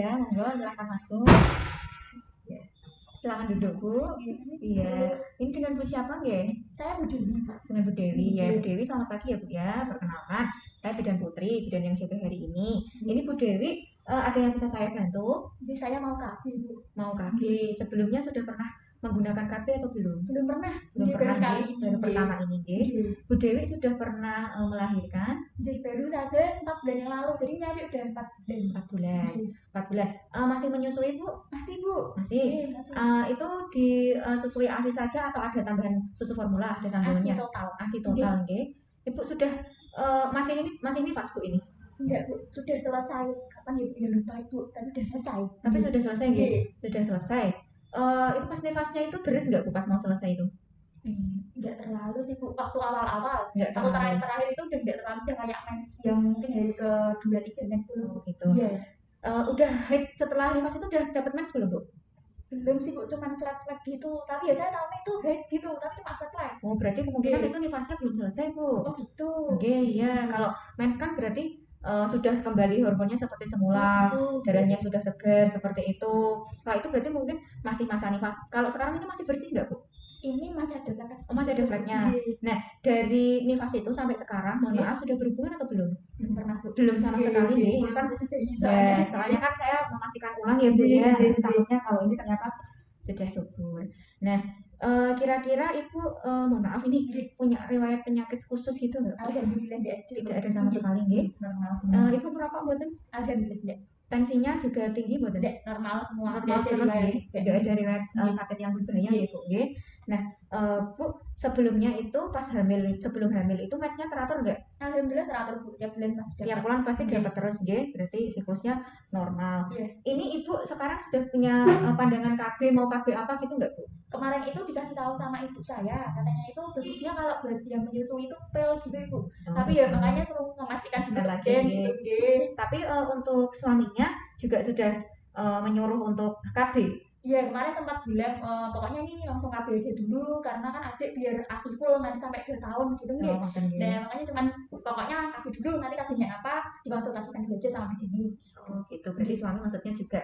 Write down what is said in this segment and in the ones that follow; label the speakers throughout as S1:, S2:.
S1: ya, monggo silahkan masuk. Ya. Silakan duduk Bu. Iya. Ini dengan Bu siapa nggih?
S2: Saya Bu Dewi.
S1: Dengan Bu Dewi ya. Bu Dewi selamat pagi ya Bu ya. Perkenalkan, saya bidan Putri, bidan yang jaga hari ini. Ini Bu Dewi, ada yang bisa saya bantu?
S2: Jadi saya mau KB Bu.
S1: Mau KB. Sebelumnya sudah pernah menggunakan KB atau belum?
S2: Belum pernah.
S1: Belum pernah
S2: sekali.
S1: baru pertama ini nggih. Bu Dewi sudah pernah melahirkan?
S2: Jadi baru saja 4 bulan yang lalu. Jadi nyari udah
S1: 4 bulan. 4 bulan. Masih menyusui Bu?
S2: Masih Bu.
S1: Masih. Itu disusui ASI saja atau ada tambahan susu formula, ada sambungannya? ASI total nggih. Ibu sudah masih nifas Bu ini?
S2: Enggak Bu, sudah selesai. Kapan ya lupa Ibu, tapi sudah selesai.
S1: Tapi sudah selesai nggih? Sudah selesai. Itu pas nifasnya itu deres nggak Bu pas mau selesai itu?
S2: Enggak terlalu sih Bu, waktu awal-awal.
S1: Nggak
S2: Waktu
S1: terlalu.
S2: terakhir itu udah enggak terlalu, udah kayak mens yang mungkin hari ke 2-3 gitu.
S1: Oh gitu.
S2: Iya.
S1: Udah haid setelah nifas itu udah dapat mens belum Bu?
S2: Belum sih Bu, cuman flat-flat gitu. Tapi ya saya tahunya itu haid gitu, tapi cuma flat-flat.
S1: Oh berarti kemungkinan itu nifasnya belum selesai Bu.
S2: Oh gitu.
S1: Oke iya, kalau mens kan berarti sudah kembali hormonnya seperti semula, darahnya sudah segar seperti itu. Kalau itu berarti mungkin masih masa nifas. Kalau sekarang ini masih bersih nggak Bu?
S2: Ini masih ada flek.
S1: Oh masih ada fleknya. Nah dari nifas itu sampai sekarang, mohon maaf sudah berhubungan atau belum?
S2: Belum pernah Bu.
S1: Belum sama sekali nih. Ini kan ya, soalnya kan saya memastikan ulang ya Bu ya. Takutnya kalau ini ternyata sudah subur. Nah kira-kira Ibu mohon maaf ini punya riwayat penyakit khusus gitu nggak?
S2: Alhamdulillah
S1: tidak ada sama sekali nggih.
S2: Normal semua.
S1: Ibu merokok mboten?
S2: Alhamdulillah.
S1: Tensinya juga tinggi mboten?
S2: Normal semua.
S1: Normal terus nggih. Enggak ada riwayat sakit yang berbahaya nggih Bu nggih. Nah, Bu, sebelumnya itu pas sebelum hamil itu mensnya teratur nggak?
S2: Alhamdulillah teratur Bu, tiap bulan pasti dapat.
S1: Tiap bulan pasti dapat terus nggih, berarti siklusnya normal. Ini Ibu sekarang sudah punya pandangan KB mau KB apa gitu nggak Bu?
S2: Kemarin itu dikasih tahu sama ibu saya, katanya itu bagusnya kalau buat yang menyusui itu pil gitu Ibu. Tapi ya makanya suruh memastikan sebentar lagi gitu.
S1: Tapi untuk suaminya juga sudah menyuruh untuk KB.
S2: Iya kemarin sempat bilang pokoknya ini langsung KB aja dulu karena kan adik biar ASI full nanti sampai 2 tahun gitu nih. Nah makanya cuman pokoknya KB dulu, nanti KB-nya apa dikonsultasikan dulu aja sama ini.
S1: Oh gitu, berarti suami maksudnya juga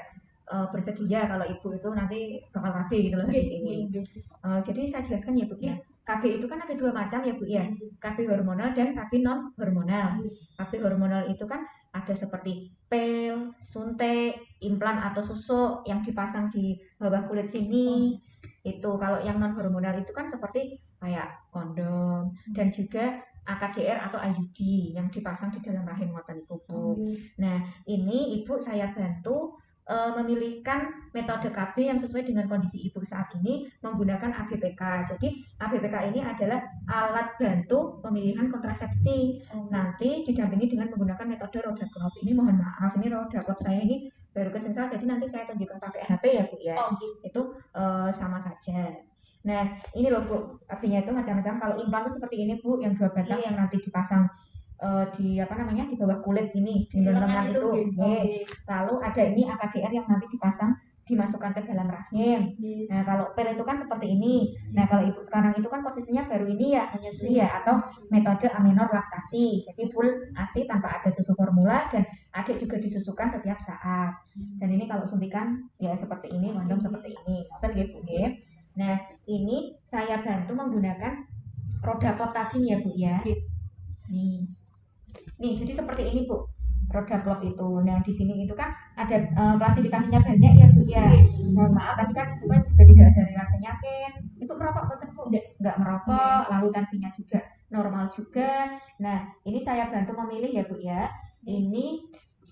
S1: bersedia kalau ibu itu nanti bakal KB gitu loh di sini. Jadi saya jelaskan ya Bu ya. KB itu kan ada 2 macam ya Bu ya. KB hormonal dan KB non hormonal. KB hormonal itu kan ada seperti pil, suntik, implan atau susuk yang dipasang di bawah kulit sini. Itu kalau yang non hormonal itu kan seperti kayak kondom dan juga AKDR atau IUD yang dipasang di dalam rahim ngoten iku Bu. Nah, ini Ibu saya bantu memilihkan metode KB yang sesuai dengan kondisi Ibu saat ini menggunakan ABPK. Jadi ABPK ini adalah alat bantu pemilihan kontrasepsi. Nanti didampingi dengan menggunakan metode roda klop. Ini mohon maaf, ini roda klop saya ini baru kesensal, jadi nanti saya tunjukkan pakai HP ya Bu ya. Itu sama saja. Nah ini loh Bu, AB-nya itu macam-macam. Kalau implan itu seperti ini Bu, yang 2 batang yang nanti dipasang di di bawah kulit ini di lengan itu. Lalu ada ini AKDR yang nanti dipasang dimasukkan ke dalam rahim. Nah kalau pil itu kan seperti ini. Nah kalau Ibu sekarang itu kan posisinya baru ini ya menyusui ya, atau metode amenor laktasi, jadi full ASI tanpa ada susu formula dan adik juga disusukan setiap saat. Dan ini kalau suntikan ya seperti ini, kondom seperti ini. Gitu ya. Nah ini saya bantu menggunakan roda klop tadi ya Bu ya. Nih, jadi seperti ini Bu, roda klop itu. Nah, di sini itu kan ada klasifikasinya banyak ya Bu ya. Mohon maaf, tadi kan Ibu kan juga tidak ada riwayat penyakit. Ibu merokok betul Bu? Enggak merokok, lalu tensinya juga normal juga. Nah, ini saya bantu memilih ya Bu ya. Ini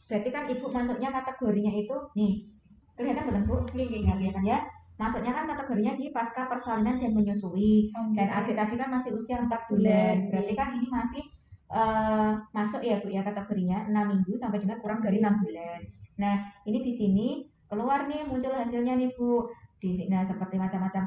S1: berarti kan Ibu masuknya kategorinya itu nih. Kelihatan betul Bu? Kelihatan ya. Masuknya kan kategorinya di pasca persalinan dan menyusui. Dan adik tadi kan masih usia 4 bulan. Berarti kan ini masih masuk ya Bu ya kategorinya 6 minggu sampai dengan kurang dari 6 bulan. Nah ini di sini keluar nih muncul hasilnya nih Bu. Di sini nah, seperti macam-macam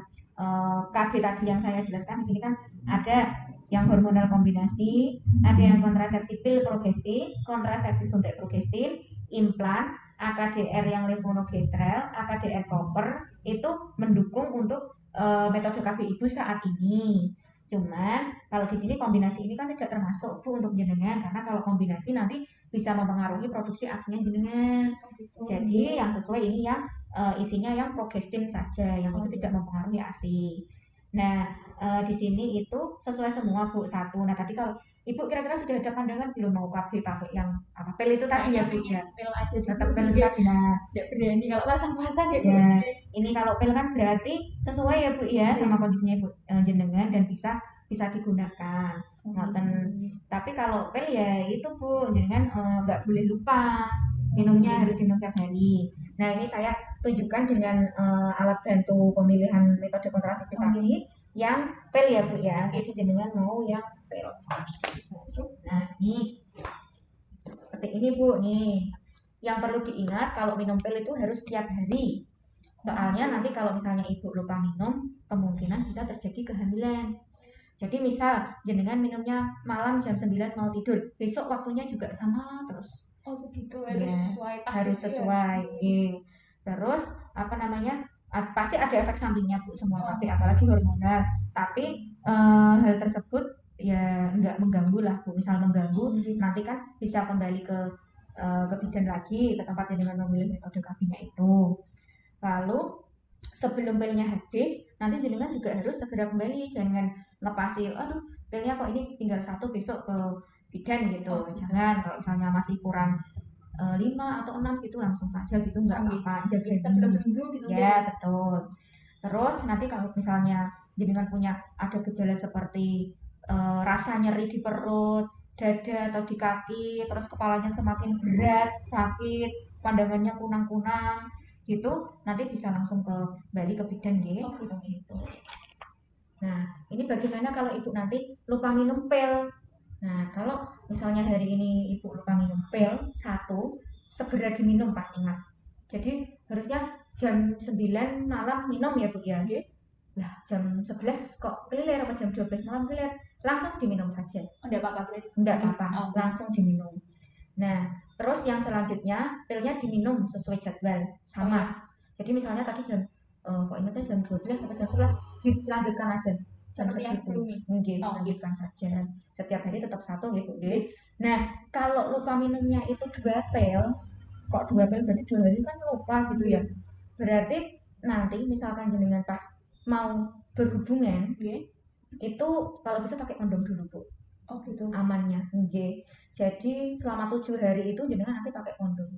S1: KB tadi yang saya jelaskan di sini kan ada yang hormonal kombinasi, ada yang kontrasepsi pil progestin, kontrasepsi suntik progestin, implan, AKDR yang levonorgestrel, AKDR copper itu mendukung untuk metode KB Ibu saat ini. Cuman kalau di sini kombinasi ini kan tidak termasuk Bu untuk jenengan, karena kalau kombinasi nanti bisa mempengaruhi produksi ASINya jenengan. Jadi yang sesuai ini yang isinya yang progestin saja, yang itu tidak mempengaruhi ASI. Nah, di sini itu sesuai semua Bu satu. Nah, tadi kalau Ibu kira-kira sudah ada pandangan belum mau KB pakai yang apa pil itu tadi ya Bu ya?
S2: Pil aja
S1: Tetap pil tadi. Nah,
S2: tidak berani kalau pasang-pasang ya Bu.
S1: Ya, ini kalau pil kan berarti sesuai ya Bu ya sama kondisinya Bu jenengan dan bisa digunakan. Ngoten. Tapi kalau pil ya itu Bu jenengan nggak boleh lupa minumnya harus minum setiap hari. Nah, ini saya tunjukkan dengan alat bantu pemilihan metode kontrasepsi tadi yang pil ya Bu ya. Jadi jenengan mau yang pil. Nah, ini seperti ini Bu nih. Yang perlu diingat kalau minum pil itu harus setiap hari. Soalnya nanti kalau misalnya ibu lupa minum, kemungkinan bisa terjadi kehamilan. Jadi misal jenengan minumnya malam jam 9 mau tidur, besok waktunya juga sama terus.
S2: Oh begitu, harus
S1: ya,
S2: sesuai
S1: harus sesuai. Terus apa namanya? Pasti ada efek sampingnya Bu semua KB, apalagi hormonal. Tapi hal tersebut ya nggak mengganggu lah Bu. Misal mengganggu, nanti kan bisa kembali ke bidan lagi ke tempat jenengan memilih metode KB-nya itu. Lalu sebelum pilnya habis, nanti jenengan juga harus segera kembali, jangan ngepasi, aduh pilnya kok ini tinggal satu besok ke bidan gitu. Jangan, kalau misalnya masih kurang 5 atau 6 gitu langsung saja gitu, nggak apa-apa, jaga
S2: sebelum seminggu gitu
S1: ya. Betul. Terus nanti kalau misalnya jenengan punya ada gejala seperti rasa nyeri di perut, dada atau di kaki, terus kepalanya semakin berat, sakit, pandangannya kunang-kunang gitu, nanti bisa langsung kembali ke bidan gitu. Nah, ini bagaimana kalau ibu nanti lupa minum pil? Nah, kalau misalnya hari ini ibu lupa minum pil satu, segera diminum pas ingat. Jadi harusnya jam 9 malam minum ya Bu ya. Lah jam 11 kok kelir, apa jam 12 malam kelir, langsung diminum saja.
S2: Enggak apa-apa berarti.
S1: Enggak apa-apa, langsung diminum. Nah, terus yang selanjutnya pilnya diminum sesuai jadwal sama. Jadi misalnya tadi jam kok ingatnya jam 12 sampai jam 11 dilanjutkan aja jam segitu. Mungkin lanjutkan saja. Setiap hari tetap satu gitu. Nah, kalau lupa minumnya itu 2 pil, kok 2 pil berarti 2 hari kan lupa gitu ya. Berarti nanti misalkan jenengan pas mau berhubungan, itu kalau bisa pakai kondom dulu Bu.
S2: Oh gitu.
S1: Amannya, nggih. Jadi selama 7 hari itu jenengan nanti pakai kondom.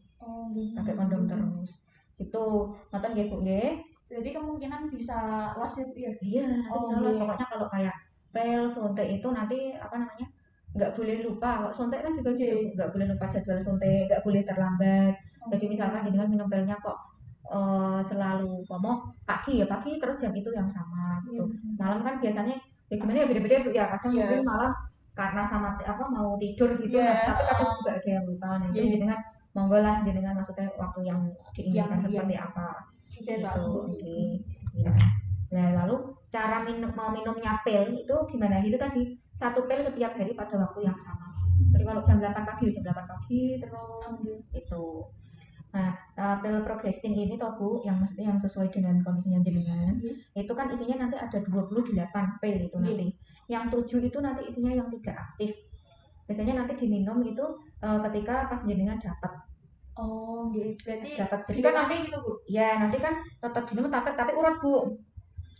S1: Pakai kondom terus. Itu ngoten nggih Bu nggih.
S2: Berarti kemungkinan bisa loss ya?
S1: Iya, bisa loss. Pokoknya kalau kayak pil, suntik itu nanti apa namanya? Nggak boleh lupa. Kalau suntik kan juga gitu, nggak boleh lupa jadwal suntik, nggak boleh terlambat. Jadi misalkan jenengan minum pilnya kok selalu ngomong pagi ya pagi, terus jam itu yang sama gitu. Malam kan biasanya ya gimana ya beda-beda Bu ya. Kadang mungkin malam karena sama apa mau tidur gitu, tapi kadang juga ada yang lupa. Nah, jadi jenengan monggo lah jenengan maksudnya waktu yang diinginkan seperti apa. Gitu. Nah, lalu cara minumnya pil itu gimana? Itu tadi satu pil setiap hari pada waktu yang sama. Jadi kalau jam 8 pagi, jam 8 pagi terus itu. Nah, pil progestin ini toh Bu, yang maksudnya yang sesuai dengan kondisinya jenengan, itu kan isinya nanti ada 28 pil itu nanti. Yang 7 itu nanti isinya yang tidak aktif. Biasanya nanti diminum itu ketika pas jenengan dapat.
S2: Oh, gitu. Berarti
S1: dapat. Jadi kan nanti gitu Bu. Ya, nanti kan tetap diminum tapi urut Bu.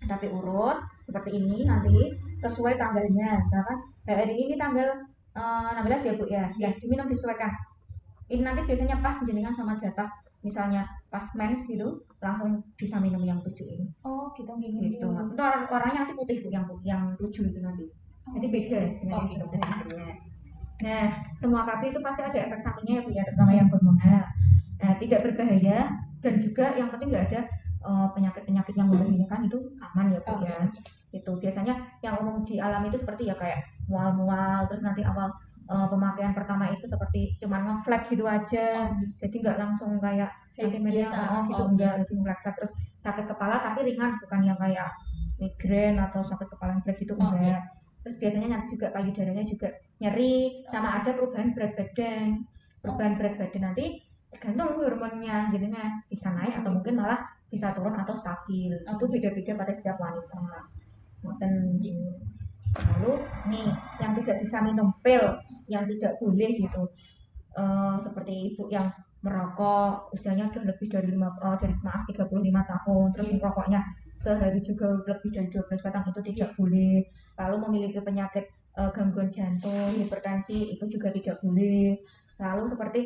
S1: Tapi urut seperti ini nanti sesuai tanggalnya. Misalkan hari ini tanggal 16 ya Bu ya. Ya, diminum disesuaikan. Ini nanti biasanya pas jenengan sama jatah, misalnya pas mens gitu, langsung bisa minum yang 7 ini.
S2: Oh, gitu.
S1: Gitu. Itu warnanya nanti putih Bu, yang 7 itu nanti. Jadi beda dengan yang sebelumnya. Nah, semua KB itu pasti ada efek sampingnya ya Bu ya, terutama yang hormonal. Nah, tidak berbahaya dan juga yang penting nggak ada penyakit-penyakit yang membahayakan, itu aman ya Bu ya. Itu biasanya yang umum dialami itu seperti ya kayak mual-mual, terus nanti awal pemakaian pertama itu seperti cuman ngeflag gitu aja, jadi nggak langsung kayak nanti media gitu, enggak, itu ngeflag terus sakit kepala tapi ringan, bukan yang kayak migrain atau sakit kepala ngeflag gitu, enggak. Terus biasanya nanti juga payudaranya juga nyeri, sama ada perubahan berat badan. Perubahan berat badan nanti tergantung hormonnya, jadinya bisa naik atau mungkin malah bisa turun atau stabil. Itu beda-beda pada setiap wanita. Lalu nih yang tidak bisa minum pil, yang tidak boleh gitu, seperti ibu yang merokok usianya udah lebih dari dari maaf 35 tahun, terus merokoknya sehari juga lebih dari 12 batang, itu tidak boleh. Lalu memiliki penyakit gangguan jantung, hipertensi, itu juga tidak boleh. Lalu seperti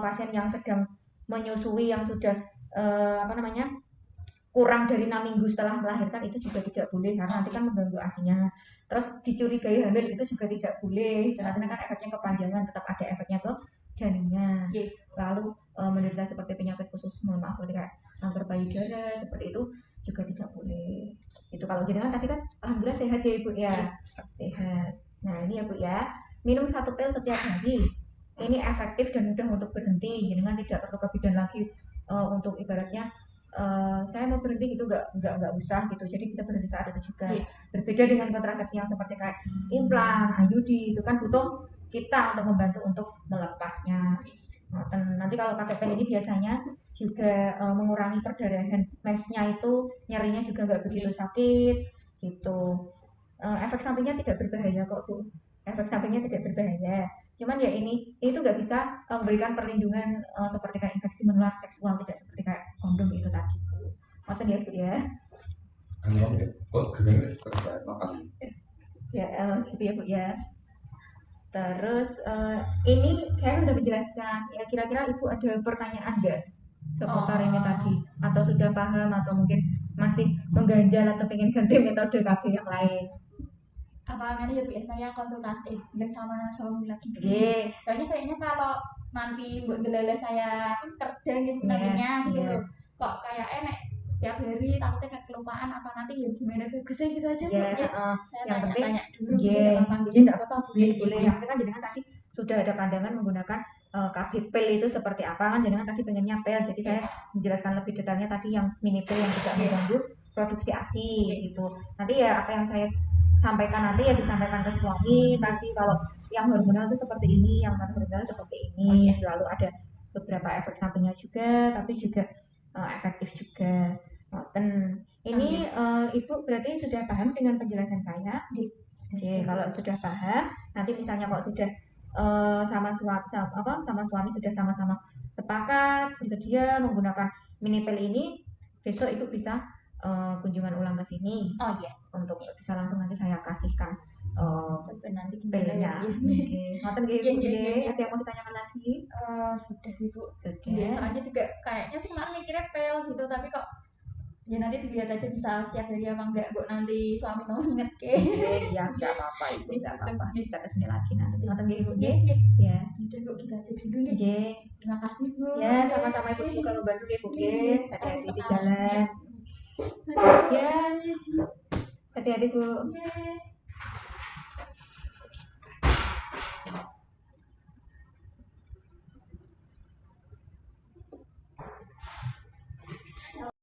S1: pasien yang sedang menyusui yang sudah apa namanya kurang dari 6 minggu setelah melahirkan, itu juga tidak boleh karena nanti kan mengganggu asinya. Terus dicurigai hamil itu juga tidak boleh, dan nanti kan efeknya kepanjangan, tetap ada efeknya ke janinnya. Lalu menderita seperti penyakit khusus, mohon maaf, seperti kayak kanker payudara seperti itu juga tidak boleh. Itu kalau jenengan tadi kan alhamdulillah sehat ya ibu ya, sehat. Nah ini ya bu ya, minum 1 pil setiap hari ini efektif dan mudah untuk berhenti. Jenengan tidak perlu ke bidan lagi untuk ibaratnya saya mau berhenti gitu, nggak usah gitu, jadi bisa berhenti saat itu juga. Berbeda dengan kontrasepsi yang seperti kayak implan, IUD, itu kan butuh kita untuk membantu untuk melepasnya. Nanti kalau pakai pen ini biasanya juga mengurangi perdarahan, mensnya itu nyerinya juga nggak begitu sakit gitu. Efek sampingnya tidak berbahaya kok bu, efek sampingnya tidak berbahaya, cuman ya ini itu nggak bisa memberikan perlindungan seperti kayak infeksi menular seksual, tidak seperti kayak kondom itu tadi. Ngoten ya bu ya. Ya gitu ya bu ya. Terus ini saya sudah menjelaskan ya, kira-kira ibu ada pertanyaan nggak seputar ini tadi, atau sudah paham, atau mungkin masih mengganjal atau pengen ganti metode KB yang lain?
S2: Apa nanti ya bu ya, saya konsultasi sama suami lagi.
S1: Soalnya
S2: kayaknya kalau nanti buat delala saya kerja gitu nantinya gitu, kok kayak enak setiap hari takutnya kayak kelupaan apa nanti ya gimana bagusnya gitu aja bu. Saya
S1: yang penting
S2: tanya dulu
S1: nggak apa-apa boleh. Yang penting kan jenengan tadi sudah ada pandangan menggunakan KB pil itu seperti apa, kan jenengan tadi pengennya pil, jadi saya menjelaskan lebih detailnya tadi yang mini pil yang tidak mengganggu produksi ASI gitu. Nanti ya apa yang saya sampaikan nanti ya disampaikan ke suami tadi, kalau yang hormonal itu seperti ini, yang non hormonal seperti ini. Lalu ada beberapa efek sampingnya juga, tapi juga efektif juga. Ini ibu berarti sudah paham dengan penjelasan saya? Oke, kalau sudah paham, nanti misalnya kok sudah sama suami sudah sama-sama sepakat bersedia menggunakan mini pill ini, besok ibu bisa kunjungan ulang ke sini. Untuk bisa langsung nanti saya kasihkan nanti pilnya. Oke, ngoten nggih ibu. Ada yang mau ditanyakan lagi?
S2: Sudah ibu.
S1: Sudah.
S2: Soalnya juga kayaknya sih kemarin mikirnya pil gitu, tapi kok ya nanti dilihat aja bisa setiap hari apa enggak bu, nanti suami mau inget ke.
S1: Ya nggak apa-apa ibu, nggak apa-apa, bisa kesini lagi nanti. Ngoten nggih ibu.
S2: Ya udah bu, kita aja dulu nih. Terima kasih bu.
S1: Ya sama-sama ibu, semoga membantu ya bu. Hati-hati di jalan. Ya hati-hati bu.